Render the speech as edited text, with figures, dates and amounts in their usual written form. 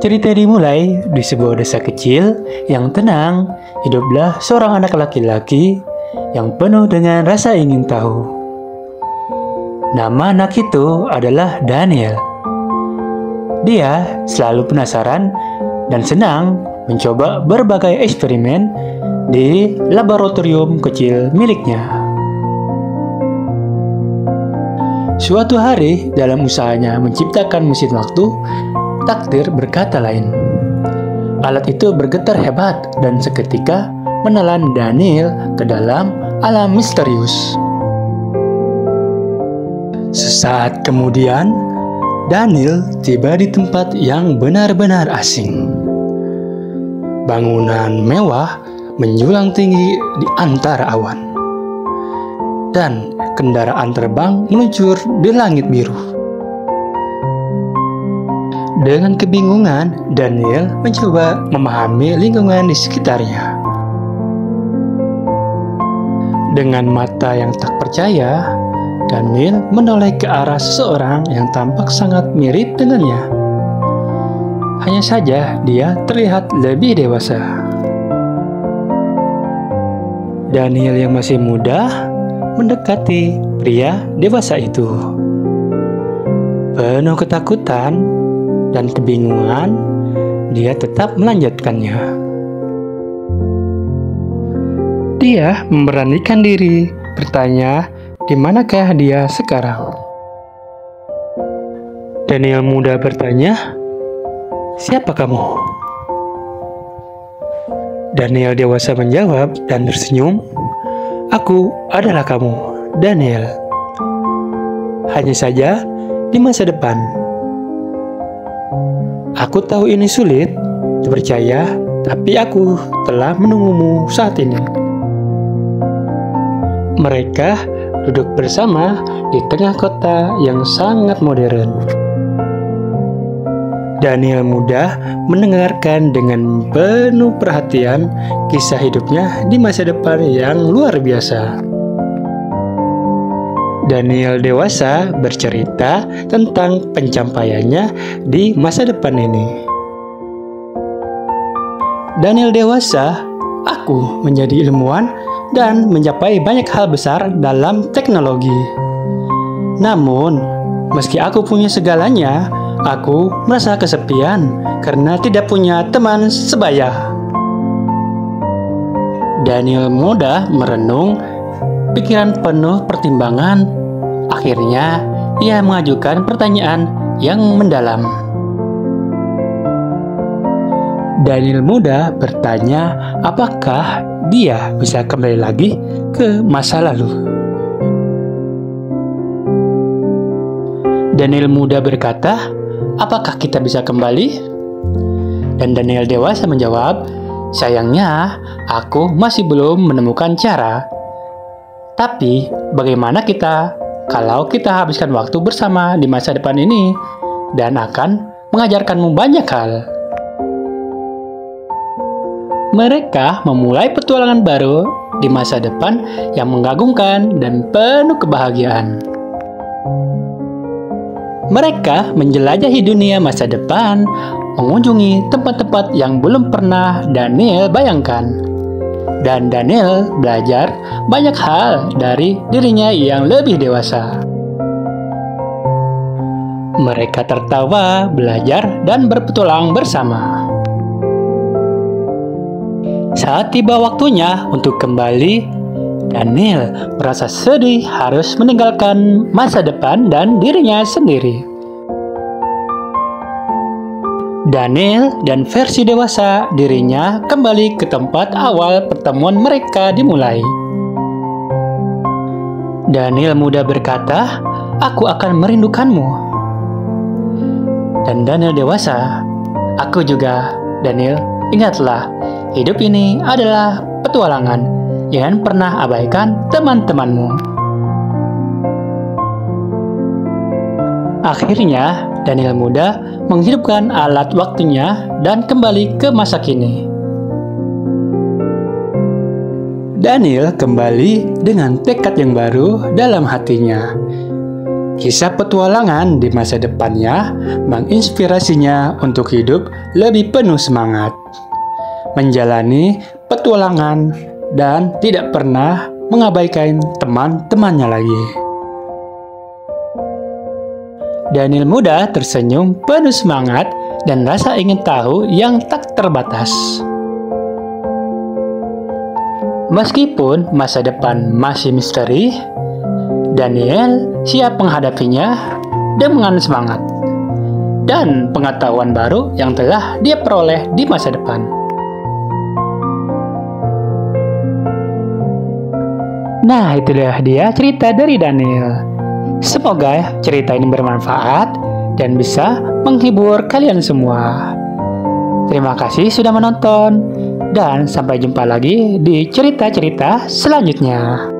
Cerita dimulai di sebuah desa kecil yang tenang. Hiduplah seorang anak laki-laki yang penuh dengan rasa ingin tahu. Nama anak itu adalah Daniel. Dia selalu penasaran dan senang mencoba berbagai eksperimen di laboratorium kecil miliknya. Suatu hari, dalam usahanya menciptakan mesin waktu, takdir berkata lain. Alat itu bergetar hebat dan seketika menelan Daniel ke dalam alam misterius. Sesaat kemudian, Daniel tiba di tempat yang benar-benar asing. Bangunan mewah menjulang tinggi di antara awan, dan kendaraan terbang meluncur di langit biru. Dengan kebingungan, Daniel mencoba memahami lingkungan di sekitarnya. Dengan mata yang tak percaya, Daniel menoleh ke arah seseorang yang tampak sangat mirip dengannya. Hanya saja dia terlihat lebih dewasa. Daniel yang masih muda mendekati pria dewasa itu. Penuh ketakutan dan kebingungan, dia tetap melanjutkannya. Dia memberanikan diri bertanya, di manakah dia sekarang? Daniel muda bertanya, siapa kamu? Daniel dewasa menjawab dan tersenyum, aku adalah kamu, Daniel. Hanya saja di masa depan. Aku tahu ini sulit dipercaya, tapi aku telah menunggumu saat ini. Mereka duduk bersama di tengah kota yang sangat modern. Daniel muda mendengarkan dengan penuh perhatian kisah hidupnya di masa depan yang luar biasa. Daniel dewasa bercerita tentang pencapaiannya di masa depan ini. Daniel dewasa, aku menjadi ilmuwan dan mencapai banyak hal besar dalam teknologi. Namun, meski aku punya segalanya, aku merasa kesepian karena tidak punya teman sebaya. Daniel muda merenung, pikiran penuh pertimbangan. Akhirnya, ia mengajukan pertanyaan yang mendalam. Daniel muda bertanya, apakah dia bisa kembali lagi ke masa lalu? Daniel muda berkata, apakah kita bisa kembali? Dan Daniel dewasa menjawab, sayangnya aku masih belum menemukan cara. Tapi bagaimana kalau kita habiskan waktu bersama di masa depan ini dan akan mengajarkanmu banyak hal? Mereka memulai petualangan baru di masa depan yang mengagumkan dan penuh kebahagiaan. Mereka menjelajahi dunia masa depan, mengunjungi tempat-tempat yang belum pernah Daniel bayangkan. Dan Daniel belajar banyak hal dari dirinya yang lebih dewasa. Mereka tertawa, belajar, dan berpetualang bersama. Saat tiba waktunya untuk kembali, Daniel merasa sedih harus meninggalkan masa depan dan dirinya sendiri. Daniel dan versi dewasa dirinya kembali ke tempat awal pertemuan mereka dimulai. Daniel muda berkata, aku akan merindukanmu. Dan Daniel dewasa, aku juga, Daniel, ingatlah, hidup ini adalah petualangan. Jangan pernah abaikan teman-temanmu. Akhirnya, Daniel muda menghidupkan alat waktunya dan kembali ke masa kini. Daniel kembali dengan tekad yang baru dalam hatinya. Kisah petualangan di masa depannya menginspirasinya untuk hidup lebih penuh semangat, menjalani petualangan, dan tidak pernah mengabaikan teman-temannya lagi. Daniel muda tersenyum penuh semangat dan rasa ingin tahu yang tak terbatas. Meskipun masa depan masih misteri, Daniel siap menghadapinya dengan semangat dan pengetahuan baru yang telah dia peroleh di masa depan. Nah, itulah dia cerita dari Daniel. Semoga cerita ini bermanfaat dan bisa menghibur kalian semua. Terima kasih sudah menonton, dan sampai jumpa lagi di cerita-cerita selanjutnya.